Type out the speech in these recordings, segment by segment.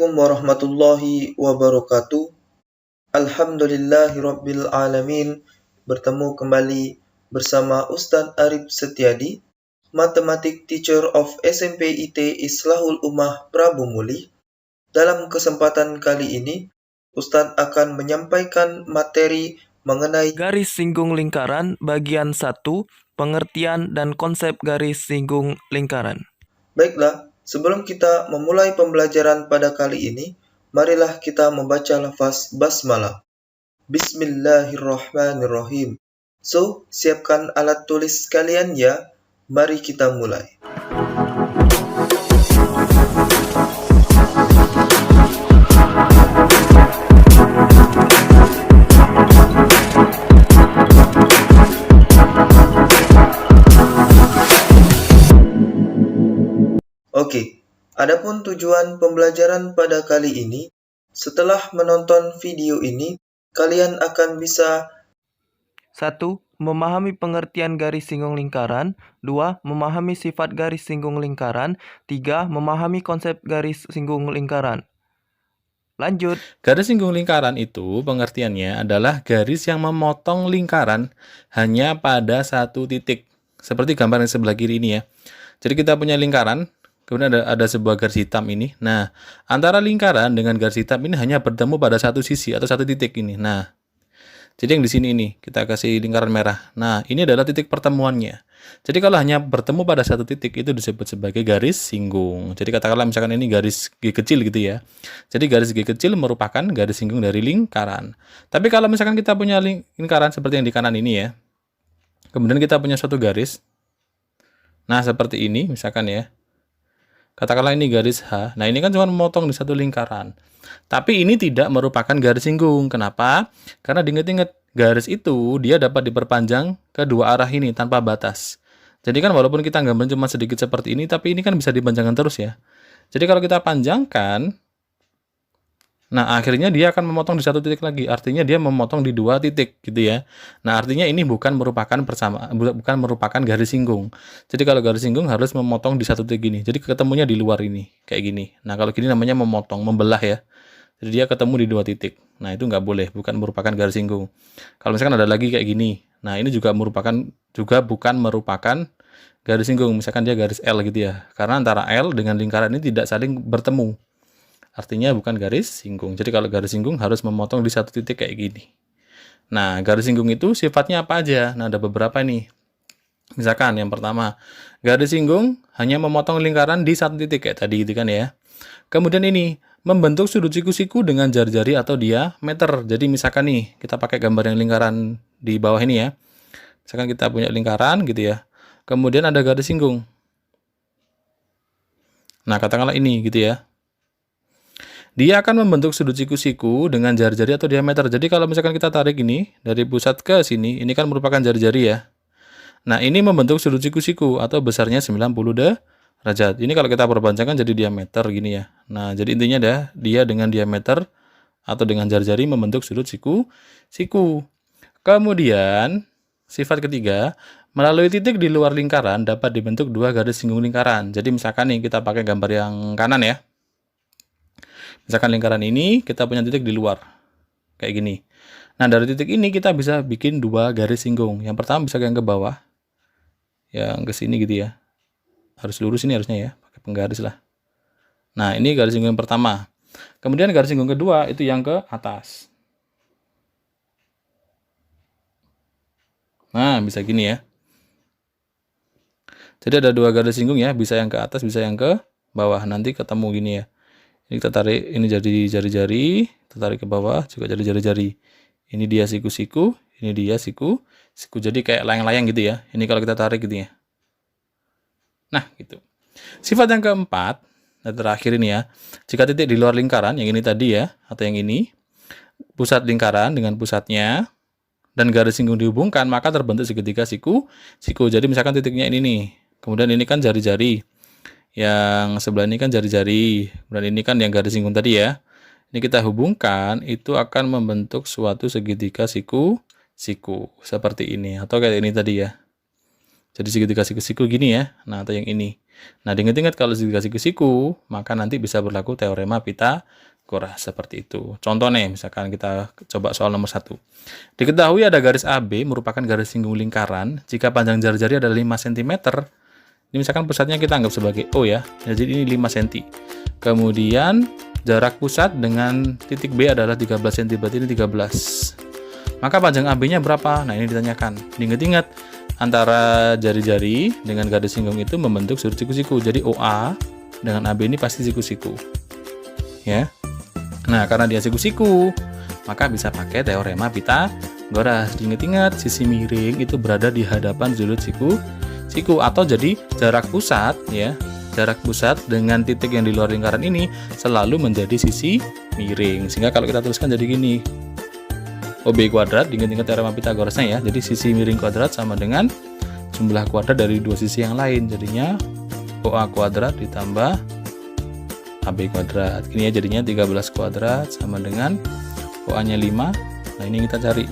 Assalamualaikum warahmatullahi wabarakatuh. Alhamdulillahirabbil alamin. Bertemu kembali bersama Ustadz Arif Setiadi, Matematik Teacher of SMP IT Islahul Ummah Prabu Muli. Dalam kesempatan kali ini, Ustadz akan menyampaikan materi mengenai garis singgung lingkaran bagian 1, pengertian dan konsep garis singgung lingkaran. Baiklah, sebelum kita memulai pembelajaran pada kali ini, marilah kita membaca lafaz basmalah. Bismillahirrahmanirrahim. So, siapkan alat tulis kalian ya. Mari kita mulai. Oke, adapun tujuan pembelajaran pada kali ini, setelah menonton video ini, kalian akan bisa 1. Memahami pengertian garis singgung lingkaran. 2. Memahami sifat garis singgung lingkaran. 3. Memahami konsep garis singgung lingkaran. Lanjut. Garis singgung lingkaran itu pengertiannya adalah garis yang memotong lingkaran hanya pada satu titik. Seperti gambar yang sebelah kiri ini ya. Jadi kita punya lingkaran, kemudian ada sebuah garis hitam ini. Nah, antara lingkaran dengan garis hitam ini hanya bertemu pada satu sisi atau satu titik ini. Nah, jadi yang di sini ini kita kasih lingkaran merah. Nah, ini adalah titik pertemuannya. Jadi kalau hanya bertemu pada satu titik itu disebut sebagai garis singgung. Jadi katakanlah misalkan ini garis G kecil gitu ya. Jadi garis G kecil merupakan garis singgung dari lingkaran. Tapi kalau misalkan kita punya lingkaran seperti yang di kanan ini ya. Kemudian kita punya suatu garis. Nah, seperti ini misalkan ya. Katakanlah ini garis H. Nah, ini kan cuma memotong di satu lingkaran. Tapi ini tidak merupakan garis singgung. Kenapa? Karena diingat-ingat garis itu dia dapat diperpanjang ke dua arah ini tanpa batas. Jadi kan walaupun kita gambar cuma sedikit seperti ini, tapi ini kan bisa dipanjangkan terus ya. Jadi kalau kita panjangkan, nah akhirnya dia akan memotong di satu titik lagi. Artinya dia memotong di dua titik gitu ya. Nah artinya ini bukan merupakan garis singgung. Jadi kalau garis singgung harus memotong di satu titik gini. Jadi ketemunya di luar ini kayak gini. Nah kalau gini namanya memotong, membelah ya. Jadi dia ketemu di dua titik. Nah itu nggak boleh, bukan merupakan garis singgung. Kalau misalkan ada lagi kayak gini. Nah ini juga bukan merupakan garis singgung. Misalkan dia garis L gitu ya. Karena antara L dengan lingkaran ini tidak saling bertemu. Artinya bukan garis singgung. Jadi kalau garis singgung harus memotong di satu titik kayak gini. Nah, garis singgung itu sifatnya apa aja? Nah, ada beberapa nih. Misalkan yang pertama, garis singgung hanya memotong lingkaran di satu titik kayak tadi gitu kan ya. Kemudian ini, membentuk sudut siku-siku dengan jari-jari atau diameter. Jadi misalkan nih, kita pakai gambar yang lingkaran di bawah ini ya. Misalkan kita punya lingkaran gitu ya. Kemudian ada garis singgung. Nah, katakanlah ini gitu ya. Dia akan membentuk sudut siku-siku dengan jari-jari atau diameter. Jadi kalau misalkan kita tarik ini dari pusat ke sini, ini kan merupakan jari-jari ya. Nah, ini membentuk sudut siku-siku atau besarnya 90 derajat. Ini kalau kita perpanjangkan jadi diameter gini ya. Nah, jadi intinya dia dengan diameter atau dengan jari-jari membentuk sudut siku. Kemudian, sifat ketiga, melalui titik di luar lingkaran dapat dibentuk dua garis singgung lingkaran. Jadi misalkan nih kita pakai gambar yang kanan ya. Misalkan lingkaran ini kita punya titik di luar, kayak gini. Nah dari titik ini kita bisa bikin dua garis singgung. Yang pertama bisa yang ke bawah, yang ke sini gitu ya. Harus lurus ini harusnya ya, pakai penggaris lah. Nah ini garis singgung yang pertama. Kemudian garis singgung kedua itu yang ke atas. Nah bisa gini ya. Jadi ada dua garis singgung ya, bisa yang ke atas, bisa yang ke bawah. Nanti ketemu gini ya. Ini kita tarik, ini jadi jari-jari, kita tarik ke bawah, juga jadi jari-jari. Ini dia siku-siku, ini dia siku. Jadi kayak layang-layang gitu ya. Ini kalau kita tarik gitu ya. Nah, gitu. Sifat yang keempat, dan terakhir ini ya. Jika titik di luar lingkaran, yang ini tadi ya, atau yang ini, pusat lingkaran dengan pusatnya, dan garis singgung dihubungkan, maka terbentuk segitiga siku. Jadi misalkan titiknya ini nih. Kemudian ini kan jari-jari. Yang sebelah ini kan jari-jari, dan ini kan yang garis singgung tadi ya. Ini kita hubungkan, itu akan membentuk suatu segitiga siku seperti ini, atau kayak ini tadi ya. Jadi segitiga siku gini ya. Nah, atau yang ini. Nah, diingat-ingat kalau segitiga siku-siku, maka nanti bisa berlaku teorema Pythagoras seperti itu. Contoh nih, misalkan kita coba soal nomor 1. Diketahui ada garis AB merupakan garis singgung lingkaran jika panjang jari-jari adalah 5 cm. Ini misalkan pusatnya kita anggap sebagai O ya. Jadi ini 5 cm. Kemudian jarak pusat dengan titik B adalah 13 cm, berarti ini 13. Maka panjang AB-nya berapa? Nah, ini ditanyakan. Diingat-ingat, antara jari-jari dengan garis singgung itu membentuk sudut siku-siku. Jadi OA dengan AB ini pasti siku-siku. Ya. Nah, karena dia siku-siku, maka bisa pakai teorema Pythagoras. Diingat-ingat, sisi miring itu berada di hadapan sudut siku atau jadi jarak pusat ya. Jarak pusat dengan titik yang di luar lingkaran ini selalu menjadi sisi miring. Sehingga kalau kita tuliskan jadi gini. OB kuadrat, diingat-ingat teorema Pythagorasnya ya. Jadi sisi miring kuadrat sama dengan jumlah kuadrat dari dua sisi yang lain. Jadinya OA kuadrat ditambah AB kuadrat. Ini ya jadinya 13 kuadrat sama dengan OA-nya 5. Nah, ini kita cari.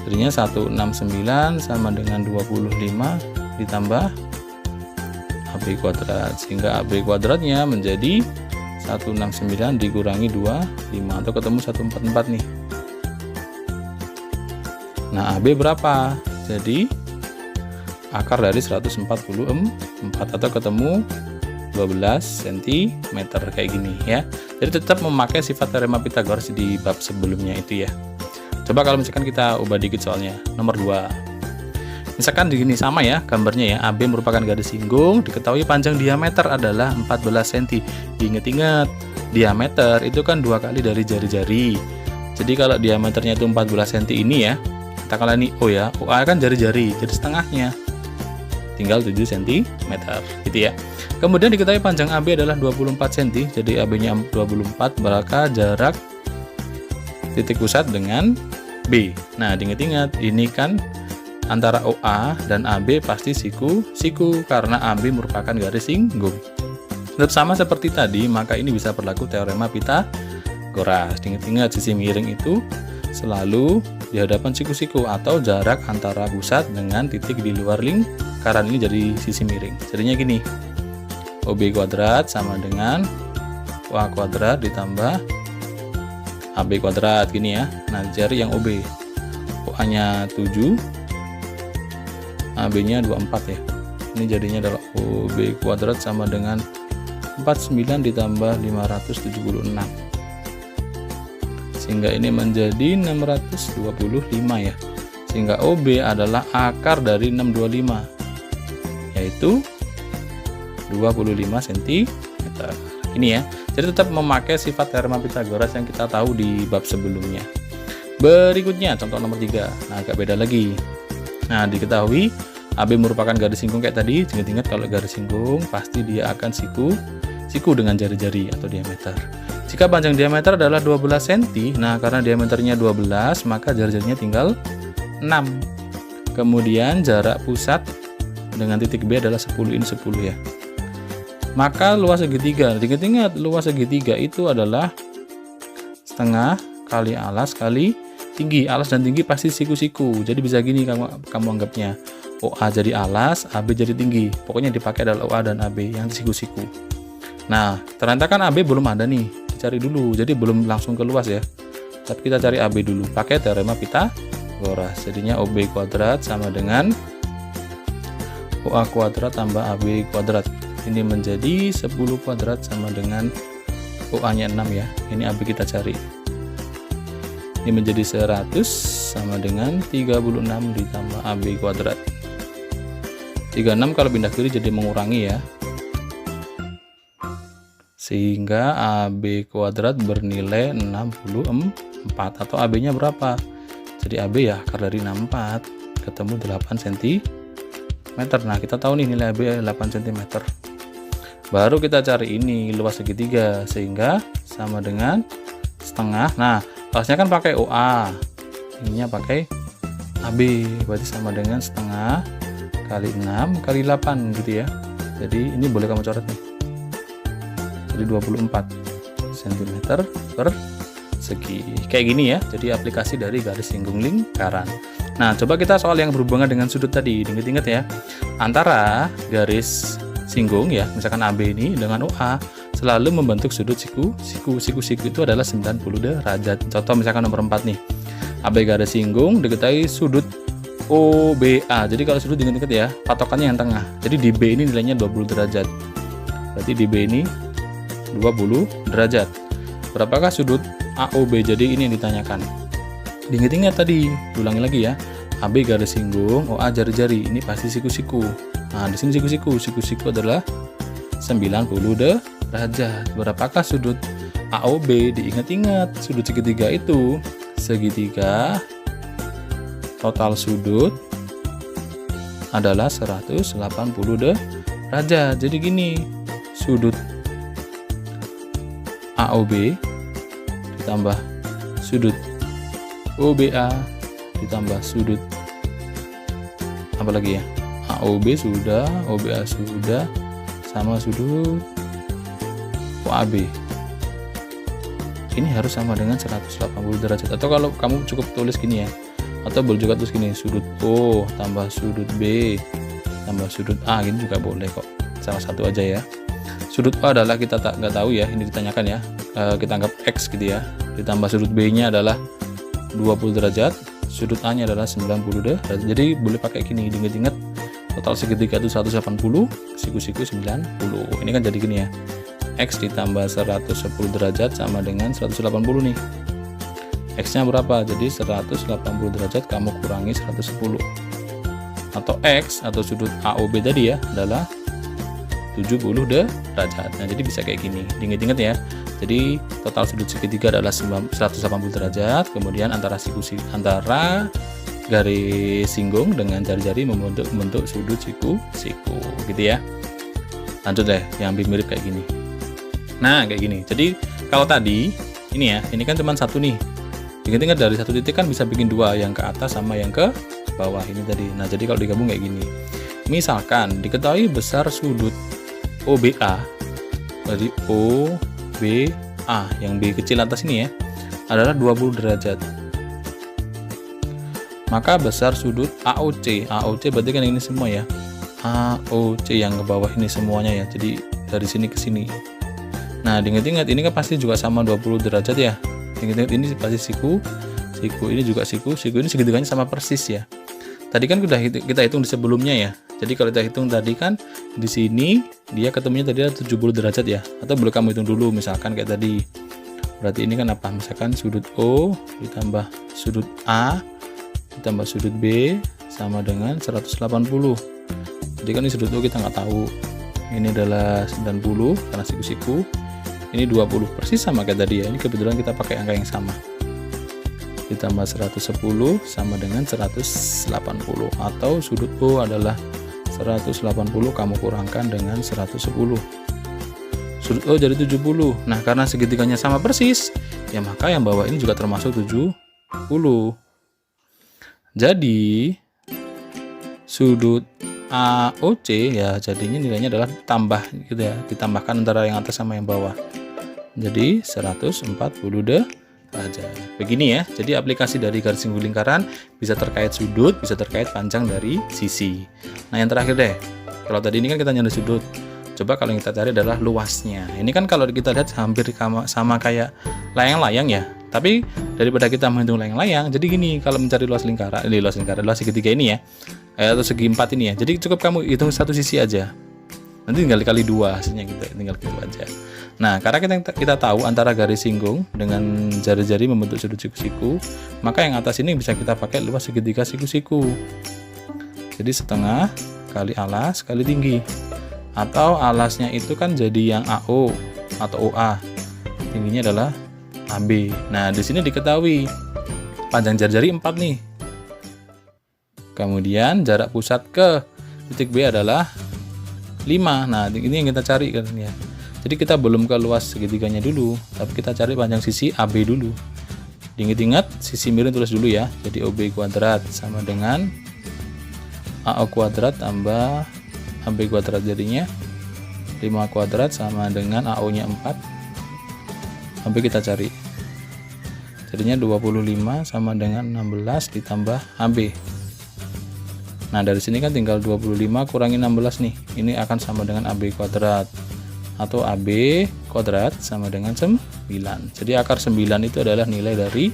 Jadinya 169 sama dengan 25 ditambah AB kuadrat. Sehingga AB kuadratnya menjadi 169 dikurangi 25 atau ketemu 144 nih. Nah, AB berapa? Jadi akar dari 144 atau ketemu 12 cm kayak gini ya. Jadi tetap memakai sifat teorema Pythagoras di bab sebelumnya itu ya. Coba kalau misalkan kita ubah dikit soalnya. Nomor 2. Misalkan begini sama ya gambarnya ya. AB merupakan garis singgung, diketahui panjang diameter adalah 14 cm. Ingat-ingat, diameter itu kan 2 kali dari jari-jari. Jadi kalau diameternya itu 14 cm ini ya, katakanlah ini O ya. OA kan jari-jari, jadi setengahnya. Tinggal 7 cm gitu ya. Kemudian diketahui panjang AB adalah 24 cm. Jadi AB-nya 24, maka jarak titik pusat dengan B. Nah, diingat-ingat, ini kan antara OA dan AB pasti siku-siku karena AB merupakan garis singgung. Tetap sama seperti tadi, maka ini bisa berlaku teorema Pythagoras. Ingat-ingat, sisi miring itu selalu di hadapan siku-siku atau jarak antara pusat dengan titik di luar lingkaran ini jadi sisi miring. Jadinya gini, OB kuadrat sama dengan OA kuadrat ditambah AB kuadrat gini ya. Nah, cari yang OB. OA-nya 7, AB-nya 24 ya. Ini jadinya adalah OB kuadrat sama dengan 49 ditambah 576. Sehingga ini menjadi 625 ya. Sehingga OB adalah akar dari 625, yaitu 25 cm. Ini ya. Jadi tetap memakai sifat teorema Pythagoras yang kita tahu di bab sebelumnya. Berikutnya contoh nomor 3. Nah, agak beda lagi. Nah, diketahui AB merupakan garis singgung kayak tadi. Ingat-ingat kalau garis singgung pasti dia akan siku dengan jari-jari atau diameter. Jika panjang diameter adalah 12 cm, nah karena diameternya 12, maka jari-jarinya tinggal 6. Kemudian jarak pusat dengan titik B adalah 10, ini 10 ya. Maka luas segitiga, ingat-ingat luas segitiga itu adalah setengah kali alas kali tinggi. Alas dan tinggi pasti siku-siku. Jadi bisa gini kamu anggapnya. OA jadi alas, AB jadi tinggi. Pokoknya dipakai adalah OA dan AB yang siku-siku. Nah, ternyata kan AB belum ada nih. Dicari dulu. Jadi belum langsung ke luas ya. Tapi kita cari AB dulu. Pakai teorema Pythagoras. Jadinya OB kuadrat sama dengan OA kuadrat tambah AB kuadrat. Ini menjadi 10 kuadrat sama dengan OA-nya 6 ya. Ini AB kita cari. Ini menjadi 100 sama dengan 36 ditambah AB kuadrat. 36 kalau pindah kiri jadi mengurangi ya. Sehingga AB kuadrat bernilai 64 atau AB-nya berapa? Jadi AB ya akar dari 64 ketemu 8 cm. Nah, kita tahu nih nilai AB 8 cm. Baru kita cari ini luas segitiga sehingga sama dengan setengah. Nah, alasnya kan pakai OA, ininya pakai AB, berarti sama dengan setengah kali 6 kali 8 gitu ya. Jadi ini boleh kamu coret nih. Jadi 24 cm per segi. Kayak gini ya. Jadi aplikasi dari garis singgung lingkaran. Nah, coba kita soal yang berhubungan dengan sudut tadi. Ingat-ingat ya. antara garis singgung ya, misalkan AB ini dengan OA selalu membentuk sudut siku. Siku itu adalah 90 derajat. Contoh misalkan nomor 4 nih. AB garis singgung diketahui sudut OBA. Jadi kalau sudut diingat-ingat ya, patokannya yang tengah. Jadi di B ini nilainya 20 derajat. Berarti di B ini 20 derajat. Berapakah sudut AOB? Jadi ini yang ditanyakan. Diingat-ingat tadi, ulangi lagi ya. AB garis singgung, OA jari-jari. Ini pasti siku-siku. Nah, di sini siku-siku. Siku-siku adalah 90 derajat. Berapakah sudut AOB? Diingat-ingat, sudut segitiga itu segitiga total sudut adalah 180 derajat. Jadi gini, sudut AOB ditambah sudut OBA ditambah sudut apa lagi ya? AOB sudah, OBA sudah, sama sudut OAB. Ini harus sama dengan 180 derajat. Atau kalau kamu cukup tulis gini ya, atau boleh juga tulis gini, sudut O tambah sudut B tambah sudut A, gini juga boleh kok. Salah satu aja ya. Sudut O adalah kita nggak tahu ya, ini ditanyakan ya, kita anggap X gitu ya. Ditambah sudut B nya adalah 20 derajat, sudut A nya adalah 90 derajat. Jadi boleh pakai gini, ingat-ingat total segitiga itu 180, siku-siku 90. Ini kan jadi gini ya, X ditambah 110 derajat sama dengan 180 nih. X nya berapa? Jadi 180 derajat kamu kurangi 110. Atau X atau sudut AOB tadi ya adalah 70 derajat. Nah, jadi bisa kayak gini. Ingat-ingat ya. Jadi total sudut segitiga adalah 180 derajat. Kemudian antara garis singgung dengan jari-jari membentuk sudut siku gitu ya. Lanjut deh, yang lebih mirip kayak gini. Nah, kayak gini. Jadi kalau tadi ini ya, ini kan cuma satu nih. Ingat-ingat dari satu titik kan bisa bikin dua, yang ke atas sama yang ke bawah ini tadi. Nah, jadi kalau digabung kayak gini. Misalkan diketahui besar sudut OBA dari OBA yang B kecil atas ini ya adalah 20 derajat. Maka besar sudut AOC. AOC berarti kan ini semua ya. AOC yang ke bawah ini semuanya ya. Jadi dari sini ke sini. Nah, diingat-ingat ini kan pasti juga sama 20 derajat ya. Ingat-ingat ini pasti siku, ini juga siku ini segitiganya sama persis ya. Tadi kan kita hitung di sebelumnya ya. Jadi kalau kita hitung tadi kan di sini dia ketemunya tadi ada 70 derajat ya. Atau boleh kamu hitung dulu misalkan kayak tadi. Berarti ini kan apa? Misalkan sudut O ditambah sudut A ditambah sudut B sama dengan 180. Jadi kan ini sudut O kita nggak tahu. Ini adalah 90 karena siku-siku. Ini 20 persis sama kayak tadi ya. Ini kebetulan kita pakai angka yang sama. Ditambah 110 sama dengan 180. Atau sudut O adalah 180 kamu kurangkan dengan 110. Sudut O jadi 70. Nah, karena segitiganya sama persis, ya maka yang bawah ini juga termasuk 70. Jadi sudut AOC ya jadinya nilainya adalah tambah gitu ya, ditambahkan antara yang atas sama yang bawah. Jadi 140 derajat. Begini ya. Jadi aplikasi dari garis singgung lingkaran bisa terkait sudut, bisa terkait panjang dari sisi. Nah, yang terakhir deh. Kalau tadi ini kan kita nyari sudut. Coba kalau yang kita cari adalah luasnya. Ini kan kalau kita lihat hampir sama kayak layang-layang ya. Tapi daripada kita menghitung layang-layang, jadi gini, kalau mencari luas luas segitiga ini ya, atau segi 4 ini ya. Jadi cukup kamu hitung satu sisi aja. Nanti tinggal dikali 2 hasilnya gitu, tinggal gitu aja. Nah, karena kita tahu antara garis singgung dengan jari-jari membentuk sudut siku-siku, maka yang atas ini bisa kita pakai luas segitiga siku-siku. Jadi setengah kali alas kali tinggi. Atau alasnya itu kan jadi yang AO atau OA. Tingginya adalah AB. Nah, di sini diketahui panjang jari-jari 4 nih. Kemudian jarak pusat ke titik B adalah 5. Nah, ini yang kita cari kan ya. Jadi kita belum ke luas segitiganya dulu, tapi kita cari panjang sisi AB dulu. Ingat-ingat sisi miring tulis dulu ya. Jadi OB kuadrat sama dengan AO kuadrat tambah AB kuadrat, jadinya 5 kuadrat sama dengan AO nya 4. Sampai kita cari. Jadinya 25 sama dengan 16 ditambah AB. Nah, dari sini kan tinggal 25 kurangi 16 nih. Ini akan sama dengan AB kuadrat. Atau AB kuadrat sama dengan 9. Jadi akar 9 itu adalah nilai dari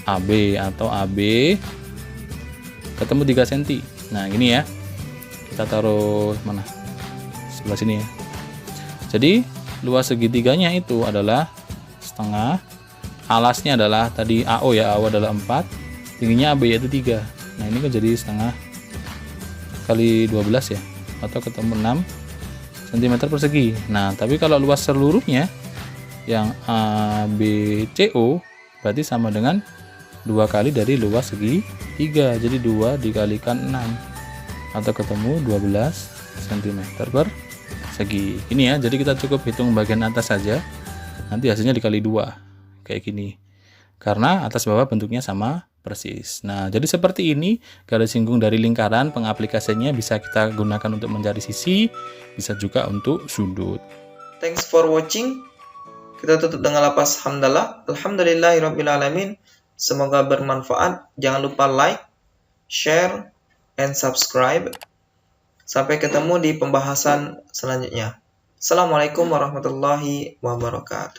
AB, atau AB ketemu 3 cm. Nah, gini ya. Kita taruh mana? Sebelah sini ya. Jadi luas segitiganya itu adalah setengah. Alasnya adalah tadi AO ya, AO adalah 4. Tingginya AB yaitu 3. Nah, ini kan jadi setengah kali 12 ya, atau ketemu 6 cm persegi. Nah, tapi kalau luas seluruhnya yang ABCO berarti sama dengan 2 kali dari luas segi 3. Jadi 2 dikalikan 6 atau ketemu 12 cm persegi. Ini ya, jadi kita cukup hitung bagian atas saja. Nanti hasilnya dikali 2 kayak gini. Karena atas bawah bentuknya sama persis. Nah, jadi seperti ini garis singgung dari lingkaran. Pengaplikasiannya bisa kita gunakan untuk mencari sisi, bisa juga untuk sudut. Thanks for watching. Kita tutup dengan lafaz hamdalah. Alhamdulillahirrabbilalamin. Semoga bermanfaat. Jangan lupa like, share, and subscribe. Sampai ketemu di pembahasan selanjutnya. Assalamualaikum warahmatullahi wabarakatuh.